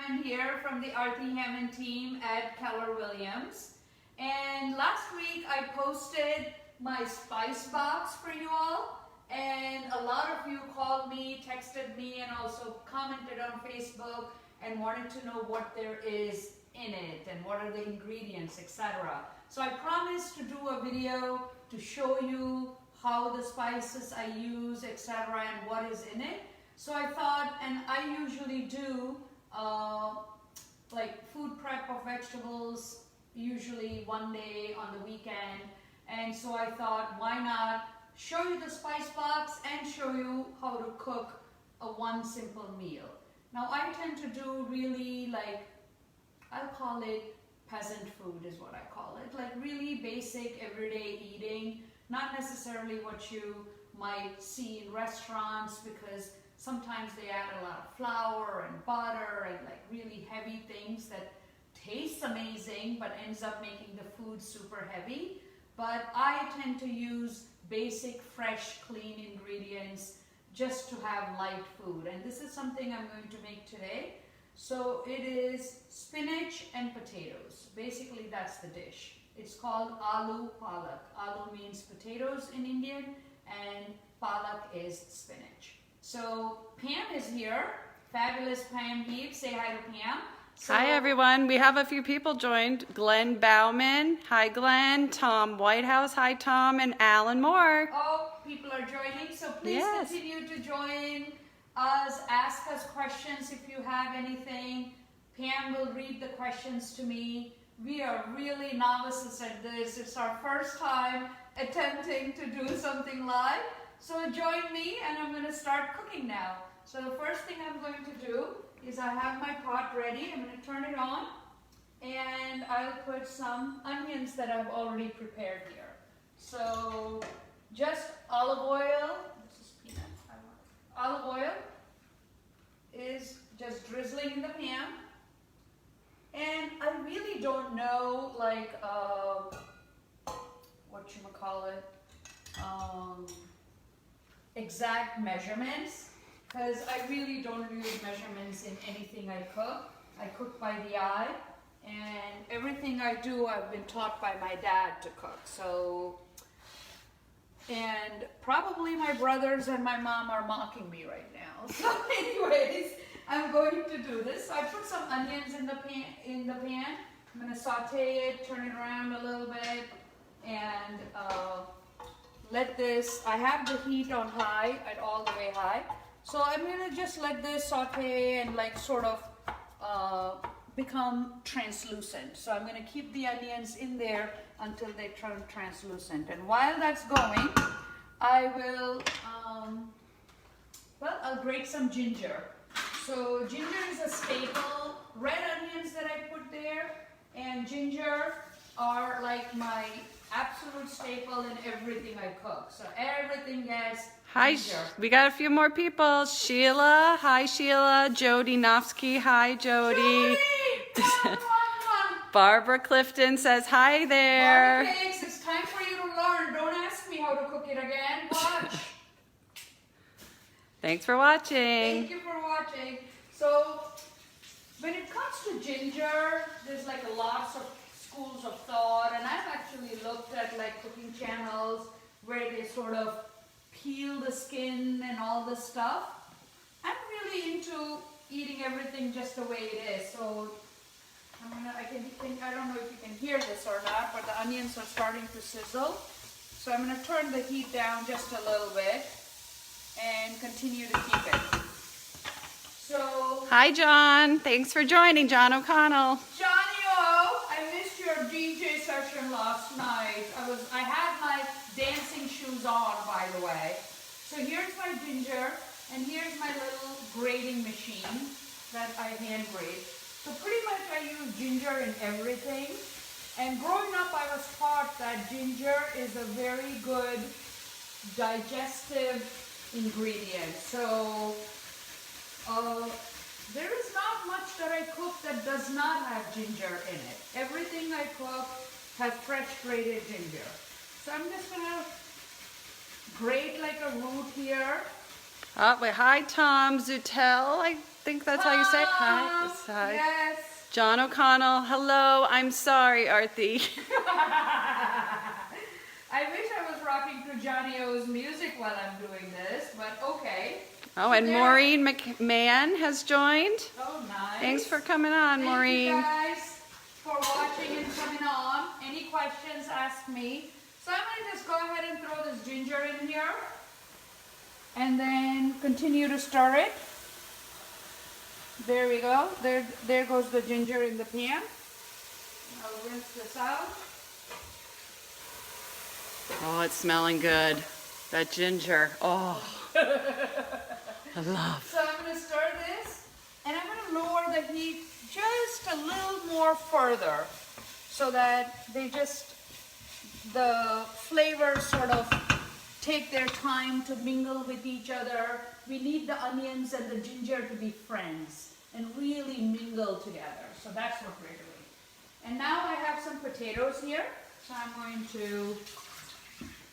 Hammond here from the Arati Hammond team at Keller Williams. And last week I posted my spice box for you all, and a lot of you called me, texted me, and also commented on Facebook and wanted to know what there is in it and what are the ingredients, etc. So I promised to do a video to show you how the spices I use, etc., and what is in it. So I thought, and I usually do like food prep of vegetables usually one day on the weekend, and so I thought, why not show you the spice box and show you how to cook a one simple meal. Now I tend to do really, like, I'll call it peasant food is what I call it, like really basic everyday eating, not necessarily what you might see in restaurants, because sometimes they add a lot of flour and butter and like really heavy things that taste amazing but ends up making the food super heavy. But I tend to use basic, fresh, clean ingredients just to have light food, and this is something I'm going to make today. So it is spinach and potatoes. Basically that's the dish. It's called Aloo Palak. Aloo means potatoes in Indian and Palak is spinach. So Pam is here. Fabulous Pam Heap. Say hi to Pam. So, hi everyone. We have a few people joined. Glenn Bauman. Hi Glenn. Tom Whitehouse. Hi Tom. And Alan Moore. oh, people are joining. So please continue to join us. Ask us questions if you have anything. Pam will read the questions to me. We are really novices at this. It's our first time attempting to do something live. So join me, and I'm going to start cooking now. So the first thing I'm going to do is I have my pot ready. I'm going to turn it on, and I'll put some onions that I've already prepared here. So just olive oil. This is peanut. Olive oil is just drizzling in the pan. And I really don't know, like, exact measurements, because I really don't use measurements in anything I cook. I cook by the eye, and everything I do I've been taught by my dad to cook. So, and probably my brothers and my mom are mocking me right now. So anyways, I'm going to do this. So I put some onions in the pan. I'm going to saute it, turn it around a little bit, and let this, I have the heat on high, at all the way high. So I'm going to just let this saute and like sort of become translucent. So I'm going to keep the onions in there until they turn translucent. And while that's going, I will, well, I'll grate some ginger. So ginger is a staple. Red onions that I put there and ginger are like my absolute staple in everything I cook. So everything gets ginger. We got a few more people. Sheila. Hi Sheila. Jody Nofsky. Hi Jody. Barbara Clifton says hi there. Barbara Cakes, it's time for you to learn. Don't ask me how to cook it again. Watch. Thanks for watching. Thank you for watching. So when it comes to ginger, there's like lots of schools of thought, and I've actually looked at like cooking channels where they sort of peel the skin and all this stuff. I'm really into eating everything just the way it is. So I don't know if you can hear this or not, but the onions are starting to sizzle. So I'm going to turn the heat down just a little bit and continue to keep it. So, hi John. Thanks for joining, John O'Connell. Johnny O, I missed your DJ session last night. I had my dancing shoes on, by the way. So here's my ginger, and here's my little grating machine that I hand grate. So pretty much I use ginger in everything. And growing up, I was taught that ginger is a very good digestive ingredient. So there is not much that I cook that does not have ginger in it. Everything I cook has fresh grated ginger. So I'm just gonna grate like a root here. Oh, wait, hi Tom Zutel. think that's how you say it. Hi. It's hi. Yes. John O'Connell, hello. I'm sorry, Arati. I wish I was rocking to Johnny O's music while I'm doing this, but okay. Oh, and Maureen McMahon has joined. Oh, nice. Thanks for coming on, Maureen. Thank you guys for watching and coming on. Any questions, ask me. So I'm going to just go ahead and throw this ginger in here. And then continue to stir it. There we go. There goes the ginger in the pan. I'll rinse this out. Oh, it's smelling good. That ginger. Oh, I love. So I'm going to stir this, and I'm going to lower the heat just a little more further so that the flavors sort of take their time to mingle with each other. We need the onions and the ginger to be friends and really mingle together. So that's what we're doing. And now I have some potatoes here. So I'm going to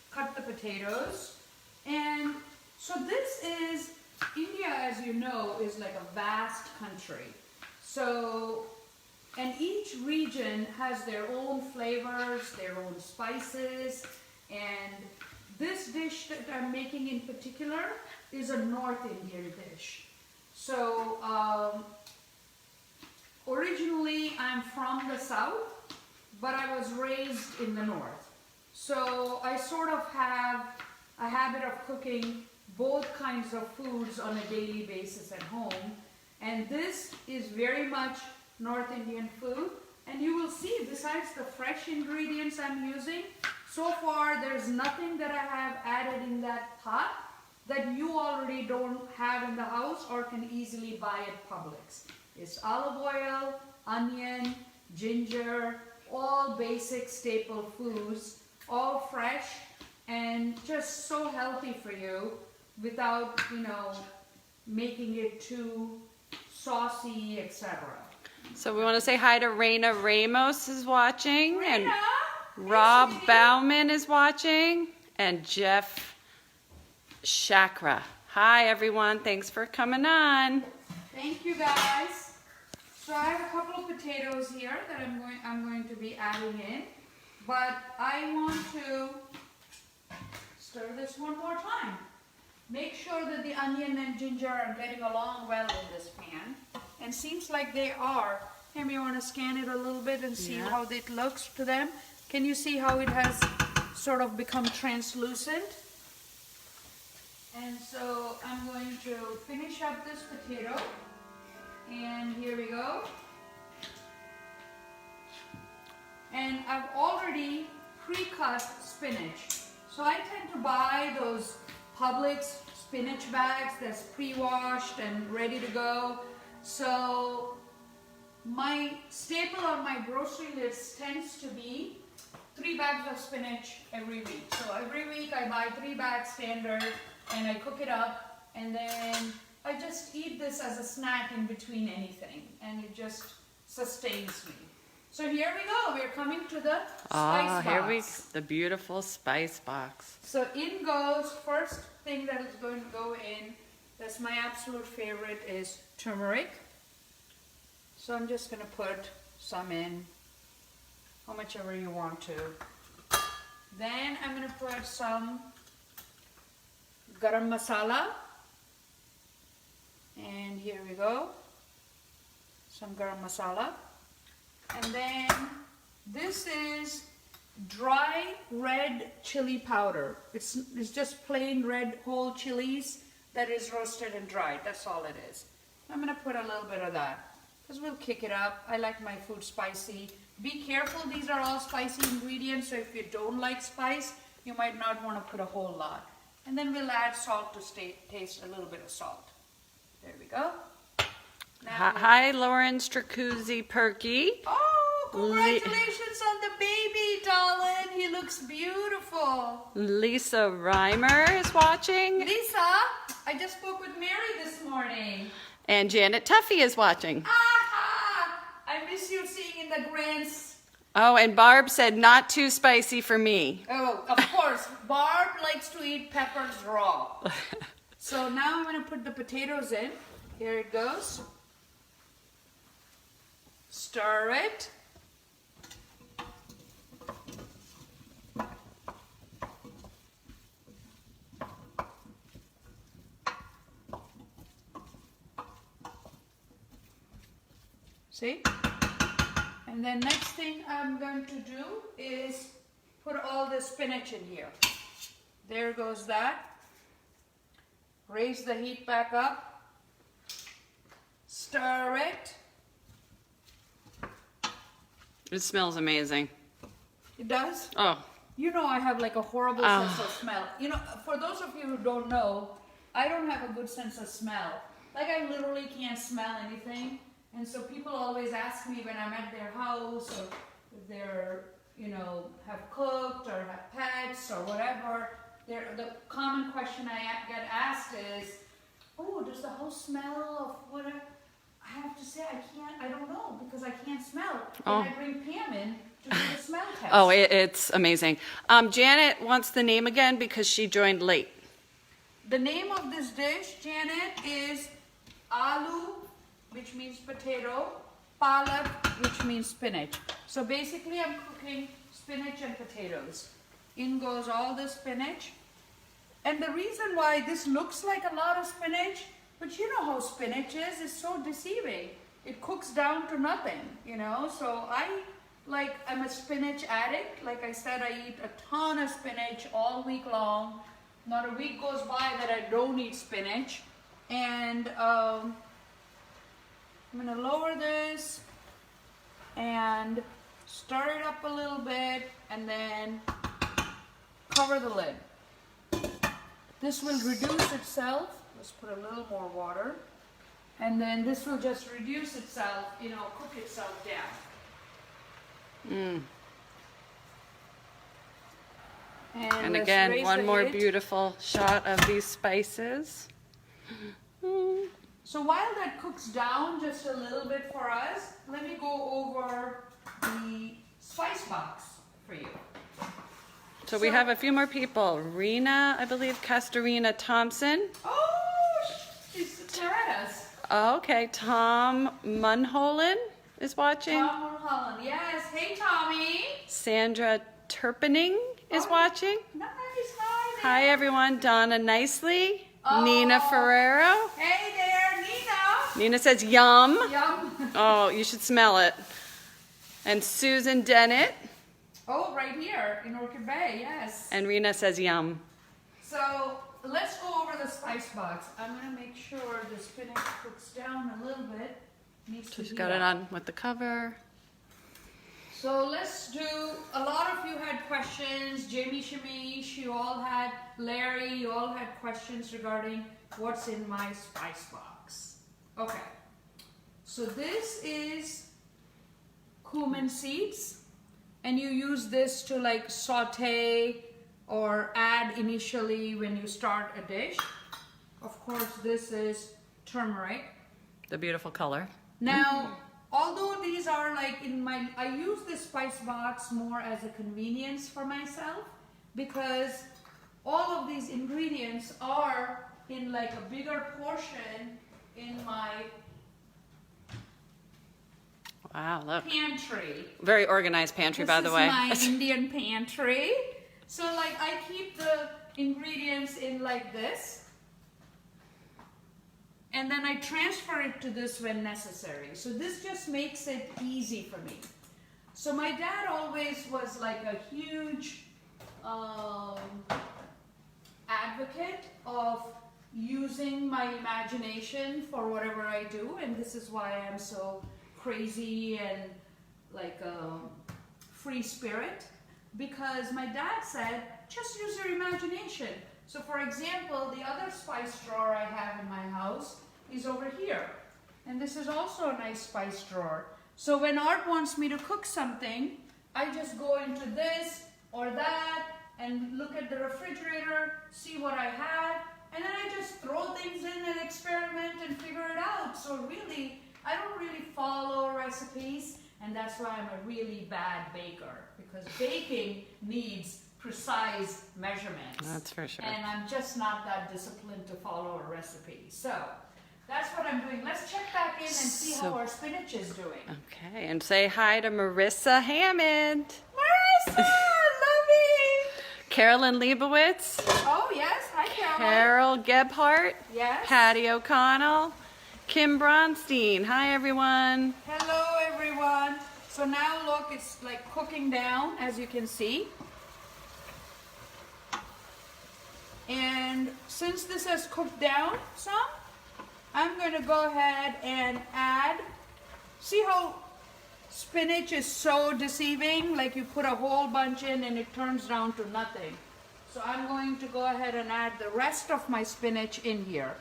cut the potatoes. And so this is, India, as you know, is like a vast country. So, and each region has their own flavors, their own spices, and this dish that I'm making in particular is a North Indian dish. So, originally I'm from the South, but I was raised in the North. So I sort of have a habit of cooking both kinds of foods on a daily basis at home. And this is very much North Indian food. And you will see, besides the fresh ingredients I'm using, so far there's nothing that I have added in that pot that you already don't have in the house or can easily buy at Publix. It's olive oil, onion, ginger, all basic staple foods, all fresh and just so healthy for you without, making it too saucy, etc. So we want to say hi to Raina Ramos is watching. Raina, and Rob Bauman is watching. And Jeff Chakra. Hi everyone, thanks for coming on. Thank you guys. So I have a couple of potatoes here that I'm going to be adding in. But I want to stir this one more time. Make sure that the onion and ginger are getting along well in this pan. And seems like they are. Maybe you want to scan it a little bit and see how it looks to them. Can you see how it has sort of become translucent? And so I'm going to finish up this potato. And here we go. And I've already pre-cut spinach. So I tend to buy those Publix spinach bags that's pre-washed and ready to go. So my staple on my grocery list tends to be 3 bags of spinach every week. So every week I buy 3 bags standard and I cook it up, and then I just eat this as a snack in between anything, and it just sustains me. So here we go. We're coming to the spice box. The beautiful spice box. So in goes, first thing that is going to go in, that's my absolute favorite, is turmeric. So I'm just going to put some in, how much ever you want to. Then I'm going to put some garam masala. And here we go. Some garam masala. And then this is dry red chili powder. It's just plain red whole chilies that is roasted and dried. That's all it is. I'm going to put a little bit of that because we'll kick it up. I like my food spicy. Be careful, these are all spicy ingredients, so if you don't like spice, you might not want to put a whole lot. And then we'll add salt to taste a little bit of salt. There we go. Now hi, Lauren Stracuzzi Perky. Oh, congratulations on the baby, darling. He looks beautiful. Lisa Reimer is watching. Lisa, I just spoke with Mary this morning. And Janet Tuffy is watching. Aha! I miss you seeing in the grants. Oh, and Barb said not too spicy for me. Oh, of course. Barb likes to eat peppers raw. So now I'm going to put the potatoes in. Here it goes. Stir it. See? And then next thing I'm going to do is put all the spinach in here. There goes that. Raise the heat back up. Stir it. It smells amazing. It does? Oh. You know I have like a horrible sense of smell. You know, for those of you who don't know, I don't have a good sense of smell. Like I literally can't smell anything. And so people always ask me when I'm at their house or if they're, you know, have cooked or have pets or whatever. The common question I get asked is, oh, does the house smell of whatever? I have to say I don't know because I can't smell. Oh. And I bring Pam in to do the smell test. Oh, it's amazing. Janet wants the name again because she joined late. The name of this dish, Janet, is Aloo, which means potato, Palak, which means spinach. So basically I'm cooking spinach and potatoes. In goes all the spinach. And the reason why this looks like a lot of spinach, but you know how spinach is, it's so deceiving. It cooks down to nothing, you know. So I'm a spinach addict. Like I said, I eat a ton of spinach all week long. Not a week goes by that I don't eat spinach. And I'm gonna lower this and stir it up a little bit and then cover the lid. This will reduce itself. Let's put a little more water. And then this will just reduce itself, you know, cook itself down. And let's again, raise one the more heat. beautiful shot of these spices. So while that cooks down just a little bit for us, let me go over the spice box for you. So we have a few more people. Rena, I believe, Castorina Thompson. Oh, she's Loretta's. Oh, okay, Tom Munholland is watching. Tom Mulholland, yes. Hey, Tommy. Sandra Turpening is watching. Nice, hi there. Hi, everyone. Donna Nicely. Oh. Nina Ferrero. Hey there, Nina. Nina says, yum. Yum. Oh, you should smell it. And Susan Dennett. Oh, right here in Orchid Bay, yes. And Rena says, yum. So let's go over the spice box. I'm going to make sure the spinach cooks down a little bit. Needs to She's heat got it up. on with the cover. So let's do, a lot of you had questions, Jamie Shamish, you all had, Larry, you all had questions regarding what's in my spice box. Okay, so this is cumin seeds, and you use this to like saute or add initially when you start a dish. Of course, this is turmeric. The beautiful color. Now, although these are like I use this spice box more as a convenience for myself because all of these ingredients are in like a bigger portion in my Wow, look. pantry. Very organized pantry, by the way. This is my Indian pantry. So like I keep the ingredients in like this. And then I transfer it to this when necessary. So this just makes it easy for me. So my dad always was like a huge advocate of using my imagination for whatever I do. And this is why I'm so crazy and like a free spirit. Because my dad said, just use your imagination. So for example, the other spice drawer I have in my house is over here. And this is also a nice spice drawer. So when Art wants me to cook something, I just go into this or that and look at the refrigerator, see what I have, and then I just throw things in and experiment and figure it out. So really, I don't really follow recipes, and that's why I'm a really bad baker, because baking needs precise measurements. That's for sure. And I'm just not that disciplined to follow a recipe. So that's what I'm doing. Let's check back in and see how our spinach is doing. Okay, and say hi to Marissa Hammond. Marissa, love it. Carolyn Leibowitz. Oh, yes. Hi, Carolyn. Carol Gebhardt. Yes. Patty O'Connell. Kim Bronstein. Hi, everyone. Hello, everyone. So now look, it's like cooking down, as you can see. And since this has cooked down some, I'm going to go ahead and add, see how spinach is so deceiving? Like you put a whole bunch in and it turns down to nothing. So I'm going to go ahead and add the rest of my spinach in here.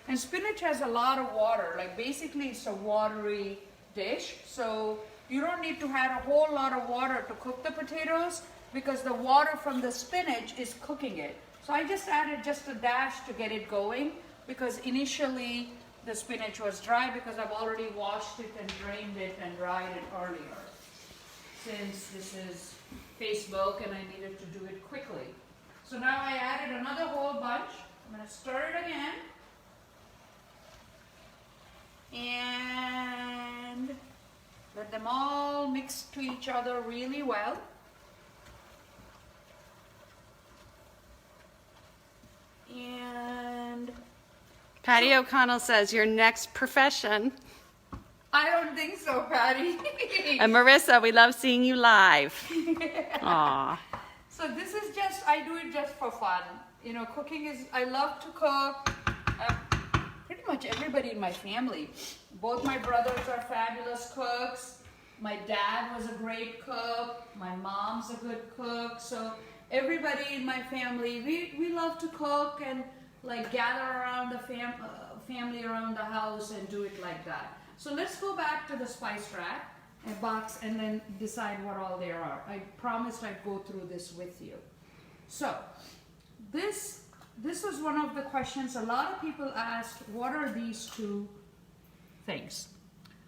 And spinach has a lot of water, like basically it's a watery dish. So you don't need to add a whole lot of water to cook the potatoes because the water from the spinach is cooking it. So I just added just a dash to get it going because initially the spinach was dry because I've already washed it and drained it and dried it earlier. Since this is Facebook and I needed to do it quickly. So now I added another whole bunch. I'm going to stir it again. And let them all mix to each other really well. And Patty O'Connell says, your next profession. I don't think so, Patty. And Marissa, we love seeing you live. Aw. So this is just, I do it just for fun. You know, cooking is, I love to cook. Pretty much everybody in my family. Both my brothers are fabulous cooks. My dad was a great cook. My mom's a good cook. So everybody in my family, we love to cook and like gather around the family around the house and do it like that. So let's go back to the spice rack and box and then decide what all there are. I promised I'd go through this with you. So this was one of the questions a lot of people asked, what are these two things?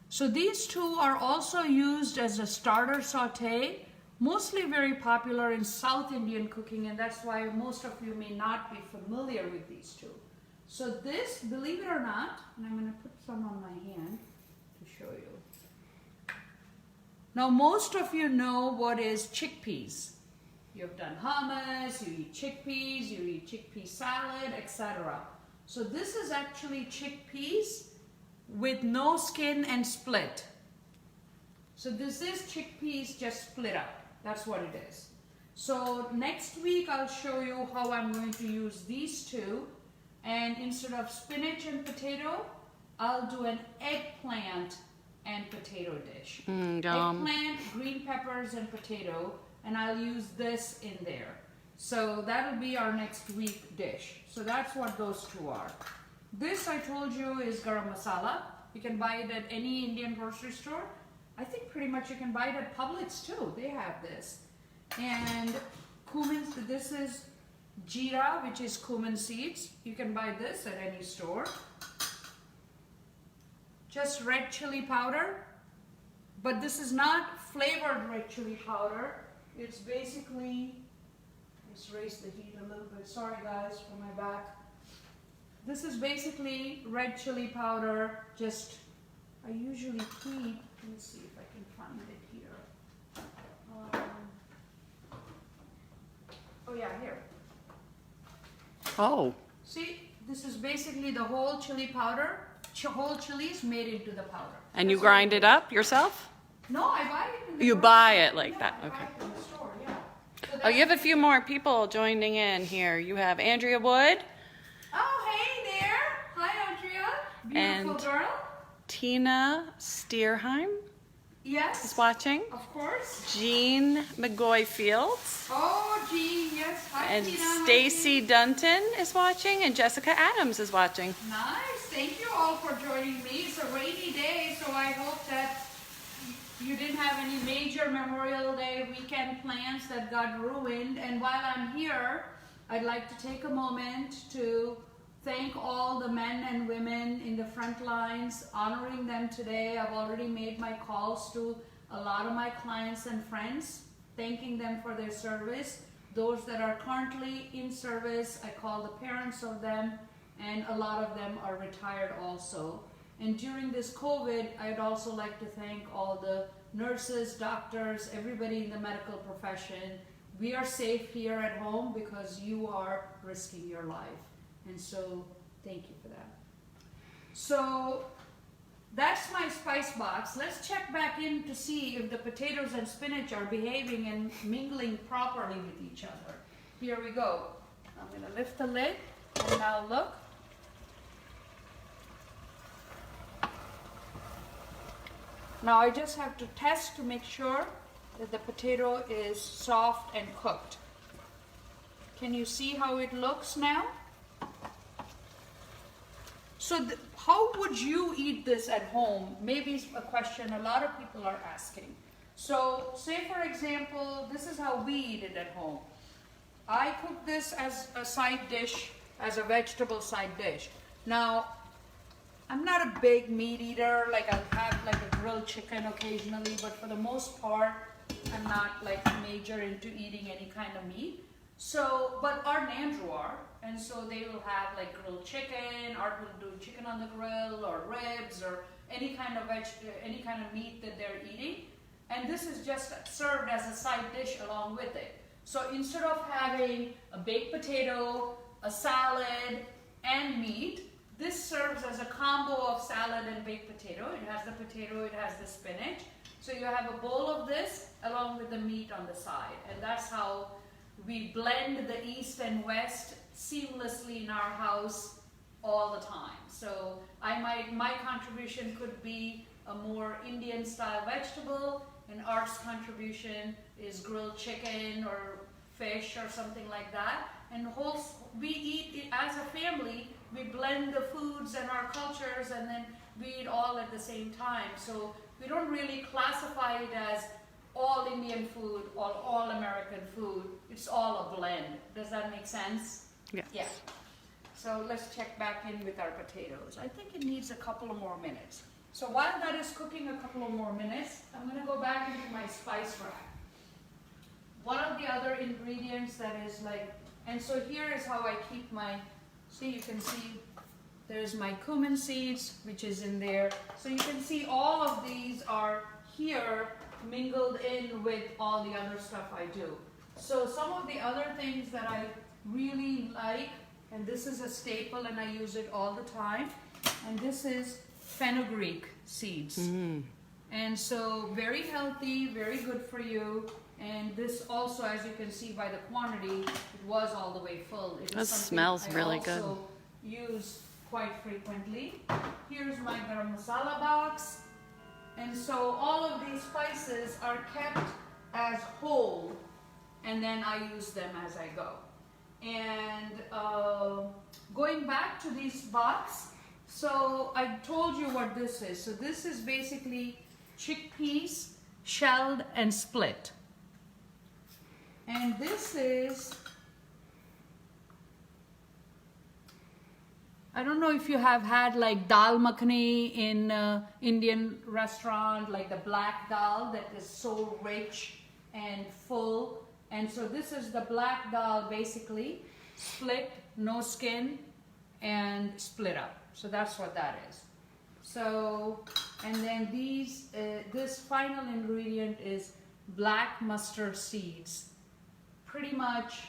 So these two are also used as a starter saute, mostly very popular in South Indian cooking, and that's why most of you may not be familiar with these two. So this, believe it or not, and I'm going to put some on my hand to show you. Now most of you know what is chickpeas. You've done hummus, you eat chickpeas, you eat chickpea salad, etc. So this is actually chickpeas with no skin and split. So this is chickpeas just split up. That's what it is. So next week I'll show you how I'm going to use these two. And instead of spinach and potato, I'll do an eggplant and potato dish. Eggplant, green peppers, and potato. And I'll use this in there. So that'll be our next week dish. So that's what those two are. This I told you is garam masala. You can buy it at any Indian grocery store. I think pretty much you can buy it at Publix too. They have this. And cumin, this is jeera, which is cumin seeds. You can buy this at any store. Just red chili powder. But this is not flavored red chili powder. It's basically, let's raise the heat a little bit. Sorry guys for my back. This is basically red chili powder. Just, I usually heat. Let's see if I can find it here. Oh yeah, here. Oh. See, this is basically the whole chili powder. Whole chilies made into the powder. And you grind it up yourself? No, I buy it in the You grocery buy it store. like Yeah, that, I okay. buy it in the store, yeah. So Oh, you have a few more people joining in here. You have Andrea Wood. Oh, hey there. Hi, Andrea. Beautiful And girl. Tina Stierheim Yes. is watching. Of course. Jean McGoy Fields. Oh, Jean, yes. Hi, And Tina. Hi, Stacy Jean. Dunton is watching. And Jessica Adams is watching. Nice. Thank you all for joining me. It's a rainy day, so I hope that you didn't have any major Memorial Day weekend plans that got ruined. And while I'm here, I'd like to take a moment to thank all the men and women in the front lines, honoring them today. I've already made my calls to a lot of my clients and friends, thanking them for their service. Those that are currently in service, I call the parents of them and a lot of them are retired also. And during this COVID, I'd also like to thank all the nurses, doctors, everybody in the medical profession. We are safe here at home because you are risking your life. And so, thank you for that. So, that's my spice box. Let's check back in to see if the potatoes and spinach are behaving and mingling properly with each other. Here we go. I'm going to lift the lid and now look. Now I just have to test to make sure that the potato is soft and cooked. Can you see how it looks now? So how would you eat this at home? Maybe it's a question a lot of people are asking. So say for example, this is how we eat it at home. I cook this as a side dish, as a vegetable side dish. Now, I'm not a big meat eater, like I'll have like a grilled chicken occasionally, but for the most part, I'm not like major into eating any kind of meat. So, but Art and Andrew are, and so they will have like grilled chicken, Art will do chicken on the grill, or ribs, or any kind of meat that they're eating. And this is just served as a side dish along with it. So instead of having a baked potato, a salad, and meat, this serves as a combo of salad and baked potato. It has the potato, it has the spinach. So you have a bowl of this along with the meat on the side. And that's how we blend the East and West seamlessly in our house all the time. So my contribution could be a more Indian style vegetable, and Art's contribution is grilled chicken or fish or something like that. And we eat it as a family. We blend the foods and our cultures, and then we eat all at the same time. So we don't really classify it as all Indian food or all American food. It's all a blend. Does that make sense? Yes. Yeah. So let's check back in with our potatoes. I think it needs a couple of more minutes. So while that is cooking a couple of more minutes, I'm going to go back into my spice rack. One of the other ingredients that is like, and so here is how I keep my, see, you can see there's my cumin seeds, which is in there. So you can see all of these are here mingled in with all the other stuff I do. So some of the other things that I really like, and this is a staple and I use it all the time, and this is fenugreek seeds. And so very healthy, very good for you. And this also, as you can see by the quantity, it was all the way full. It That smells really good. I also use quite frequently. Here's my garam masala box. And so all of these spices are kept as whole, and then I use them as I go. And going back to these box, so I told you what this is. So this is basically chickpeas, shelled and split. And this is, I don't know if you have had like dal makhani in Indian restaurant, like the black dal that is so rich and full. And so this is the black dal, basically split, no skin, and split up. So that's what that is. So, and then these, this final ingredient is black mustard seeds. Pretty much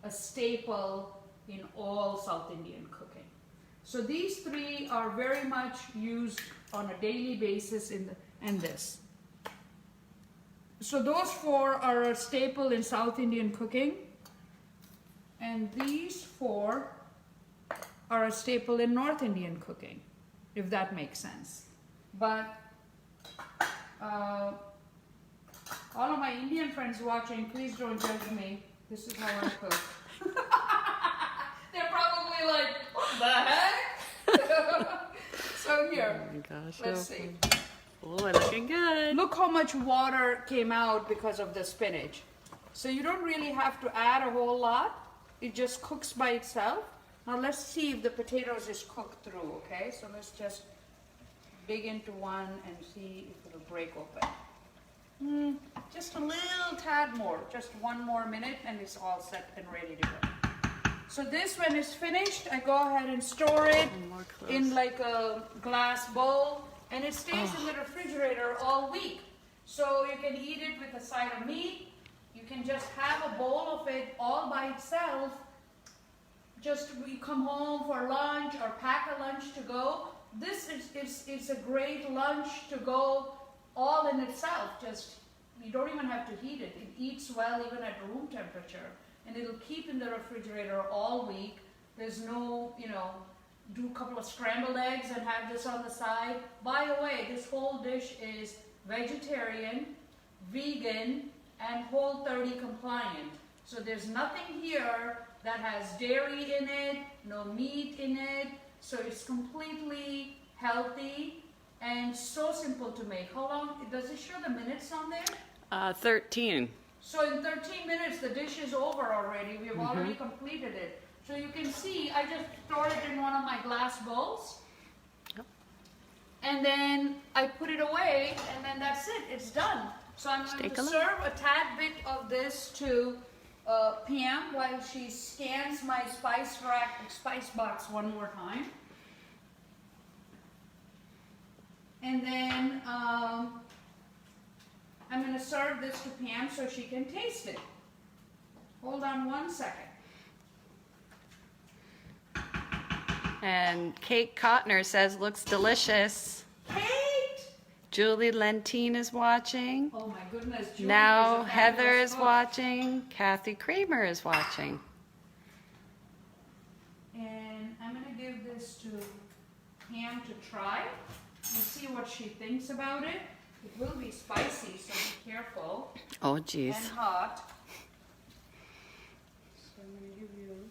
a staple in all South Indian cooking. So these three are very much used on a daily basis in the, and this. So those four are a staple in South Indian cooking, and these four are a staple in North Indian cooking, if that makes sense. But all of my Indian friends watching, please don't judge me. This is how I cook. They're probably like, what the heck? So here, Oh my gosh, let's see. Oh, looking good. Look how much water came out because of the spinach. So you don't really have to add a whole lot. It just cooks by itself. Now let's see if the potatoes is cooked through, okay? So let's just dig into one and see if it'll break open. Just a little tad more, just one more minute and it's all set and ready to go. So this, when it's finished, I go ahead and store it More close. in like a glass bowl, and it stays in the refrigerator all week. So you can eat it with a side of meat. You can just have a bowl of it all by itself. Just you come home for lunch or pack a lunch to go. This is a great lunch to go all in itself. Just you don't even have to heat it. It eats well even at room temperature, and it'll keep in the refrigerator all week. There's no, do a couple of scrambled eggs and have this on the side. By the way, this whole dish is vegetarian, vegan, and Whole30 compliant. So there's nothing here that has dairy in it, no meat in it. So it's completely healthy and so simple to make. How long, does it show the minutes on there? 13. So in 13 minutes, the dish is over already. We've already completed it. So you can see, I just store it in one of my glass bowls. Yep. And then I put it away, and then that's it. It's done. So I'm going to serve a tad bit of this to Pam while she scans my spice box one more time. And then I'm going to serve this to Pam so she can taste it. Hold on 1 second. And Kate Cotner says, looks delicious. Kate! Julie Lentine is watching. Oh my goodness. Julie Now is a Heather fabulous is cook. watching. Kathy Kramer is watching. And I'm going to give this to Pam to try and see what she thinks about it. It will be spicy, so be careful. Oh, geez. And hot. So I'm going to give you...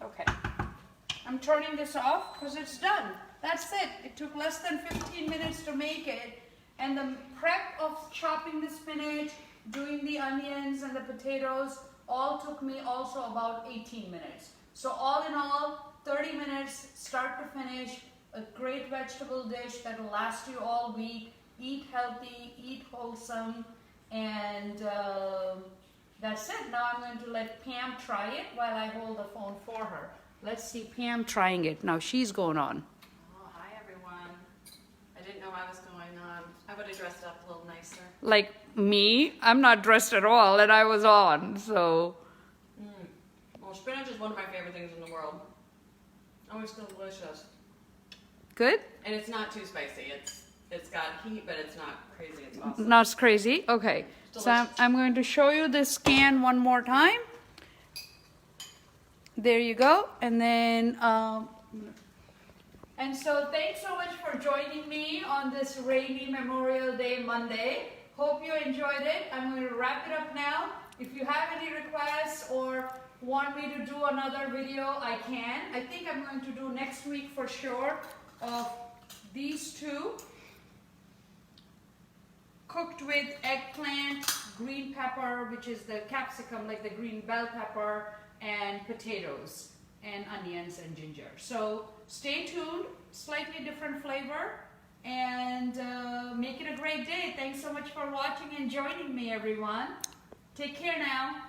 Okay. I'm turning this off because it's done. That's it. It took less than 15 minutes to make it. And the prep of chopping the spinach, doing the onions and the potatoes, all took me also about 18 minutes. So all in all, 30 minutes, start to finish, a great vegetable dish that will last you all week. Eat healthy, eat wholesome, and that's it. Now I'm going to let Pam try it while I hold the phone for her. Let's see Pam trying it. Now she's going on. Oh, hi, everyone. I didn't know I was going on. I would have dressed up a little nicer. Like me, I'm not dressed at all, and I was on, so. Well, spinach is one of my favorite things in the world. Oh, it's delicious. Good? And it's not too spicy. It's got heat, but it's not crazy. It's awesome. Not crazy? Okay. So Delicious. I'm going to show you this scan one more time. There you go. And then, and so thanks so much for joining me on this rainy Memorial Day Monday. Hope you enjoyed it. I'm going to wrap it up now. If you have any requests or want me to do another video, I can. I think I'm going to do next week for sure of these two. Cooked with eggplant, green pepper, which is the capsicum, like the green bell pepper, and potatoes, and onions and ginger. So stay tuned, slightly different flavor, and make it a great day. Thanks so much for watching and joining me, everyone. Take care now.